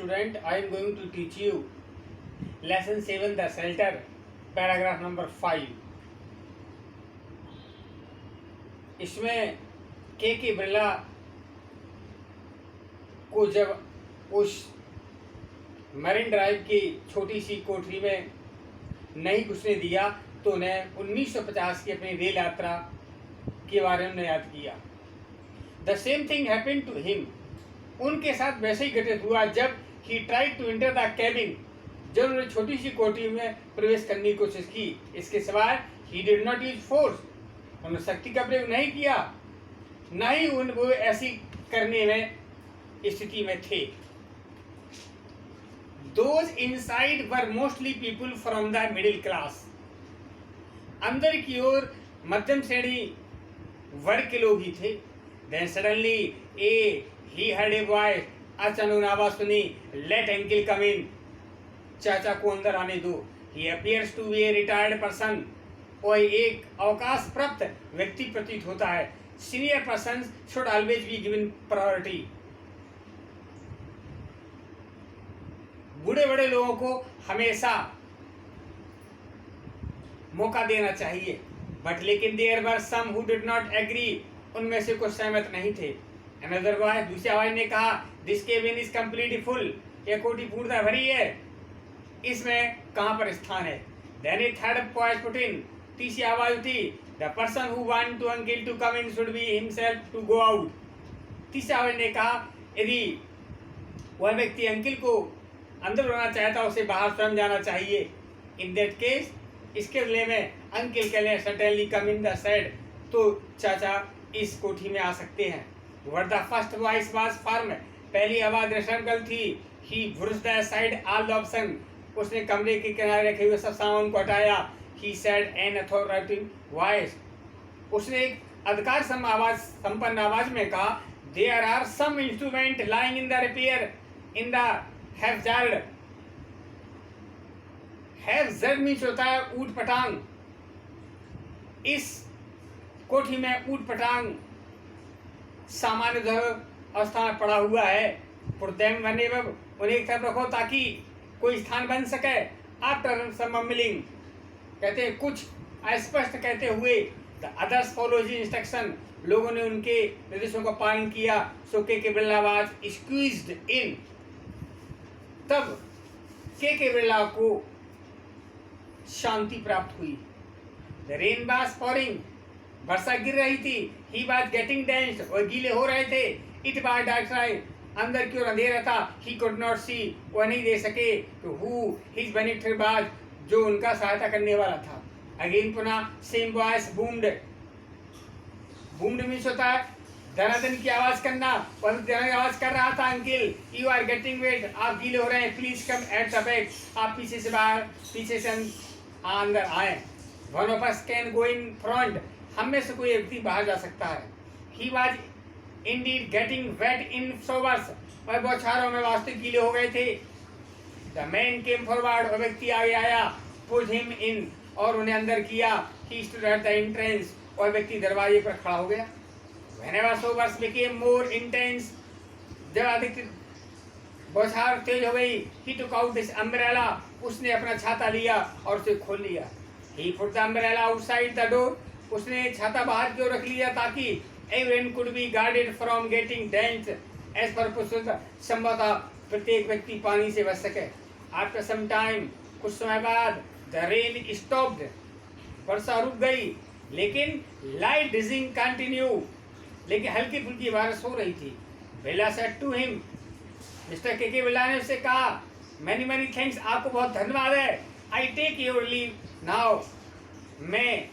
student, I am going to teach you lesson 7, the shelter, paragraph number 5. इसमें के बिरला को जब उस मरीन ड्राइव की छोटी सी कोठरी में नहीं घुसने दिया तो उन्हें 1950 की अपनी रेल यात्रा के बारे में याद किया. The same thing happened to him. उनके साथ वैसे ही घटित हुआ जब he tried to enter the cabin. जब उन्होंने छोटी सी कोठरी में प्रवेश करने की कोशिश की. इसके सिवाय he did not use force. उन्होंने शक्ति का प्रयोग नहीं किया, न ही वो ऐसी करने में स्थिति में थे. Those inside were mostly people from the middle class. अंदर की ओर मध्यम श्रेणी वर्ग के लोग ही थे. Then suddenly he heard a voice. अचानक आवाज सुनी, let uncle come in. चाचा को अंदर आने दो. He appears to be a retired person. वह एक अवकाश प्राप्त व्यक्ति प्रतीत होता है. Senior persons should always be given priority. बूढ़े बड़े लोगों को हमेशा मौका देना चाहिए. बट लेकिन there were some who did not agree. उनमें से कुछ सहमत नहीं थे. अनदर बॉय, दूसरे आवाज ने कहा, this cabin is completely full. यह कोठी पूर्णतः भरी है, इसमें कहां पर स्थान है. Then a third voice put in. तीसरी आवाज उठी, the person who want to uncle to come in should be himself to go out. तीसरी आवाज ने कहा, यदि वह व्यक्ति अंकल को अंदर बुलाना चाहता, उसे बाहर स्वयं जाना चाहिए. इन दैट केस, इसके बदले में अंकल कहने certainly come in the said. तो चाचा इस कोठी में आ सकते हैं. Were the first voice was firm. पहली आवाज दृढ़ थी. ही ब्रुश्ड असाइड ऑल ऑप्शन. उसने कमरे के किनारे रखे हुए सब सामान को हटाया. He said an authoritative voice. उसने एक अधिकार संपन्न आवाज में कहा, there are some instrument lying in the repair in the haphazard. Haphazard means होता है ऊट पटांग. इस कोठी में ऊट पटांग सामान्य अवस्था में पड़ा हुआ है. पुरदैम बने उन्हें एक तरफ रखो ताकि कोई स्थान बन सके. आफ्टर सम मम्बलिंग, कहते हैं कुछ अस्पष्ट कहते हुए, the others follow the instruction. लोगों ने उनके निर्देशों का पालन किया. सो के बिरला वाज स्क्वीज्ड इन. तब के बिरला को शांति प्राप्त हुई. The rain was falling. वर्षा गिर रही थी. He was getting drenched. और गीले हो रहे थे. It was dark. अंदर की ओर अंधेरा था. He could not see. वह नहीं दे सके तो हु हिज बेनिफिट वाज, जो उनका सहायता करने वाला था. अगेन पुनः same voice boomed. Boomed means होता है धनाधन की आवाज करना. और आवाज कर रहा था, uncle you are getting wet. आप गीले हो रहे हैं. Please come at the back. आप पीछे से बाहर, पीछे से अंदर आए. One of us can go in front. हम में से कोई व्यक्ति बाहर जा सकता है. He was indeed getting wet in showers. वह बौछारों में वास्तविक गीले हो गए थे. The man came forward. वह व्यक्ति आगे आया. Push him in. और उन्हें अंदर किया. He stood at the entrance. और व्यक्ति दरवाजे पर खड़ा हो गया. Whenever showers became more intense, जब अधिक बौछार तेज हो गई, he took out his umbrella. उसने अपना छाता लिया और उसे खोल लिया. He put the umbrella outside the door. उसने छाता बाहर की ओर रख लिया ताकि everyone could be guarded from getting drenched. As per संभवतः प्रत्येक व्यक्ति पानी से बच सके. After some time, कुछ समय बाद, the rain stopped. वर्षा रुक गई. लेकिन light drizzling continued. लेकिन हल्की फुल्की बारिश हो रही थी. Birla said to him. Mister K Birla ने उससे कहा, मैनी मैनी थैंक्स. आपको बहुत धन्यवाद है. I take your leave now. मैं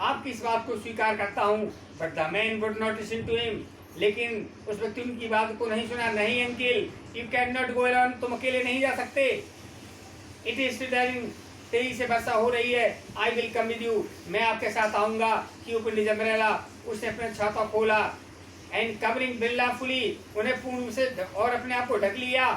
आपकी इस बात को स्वीकार करता हूँ. But the man would not listen to him. लेकिन उस व्यक्ति उनकी बात को नहीं सुना. नहीं uncle, you can not go alone. तुम अकेले नहीं जा सकते. इट इज तेजी से वर्षा हो रही है. I will come with you. मैं आपके साथ आऊंगा. ही ओपन्ड हिज अम्ब्रेला. उसने अपना छाता खोला. And covering Birla fully. उन्हें पूर्ण से और अपने आप को ढक लिया.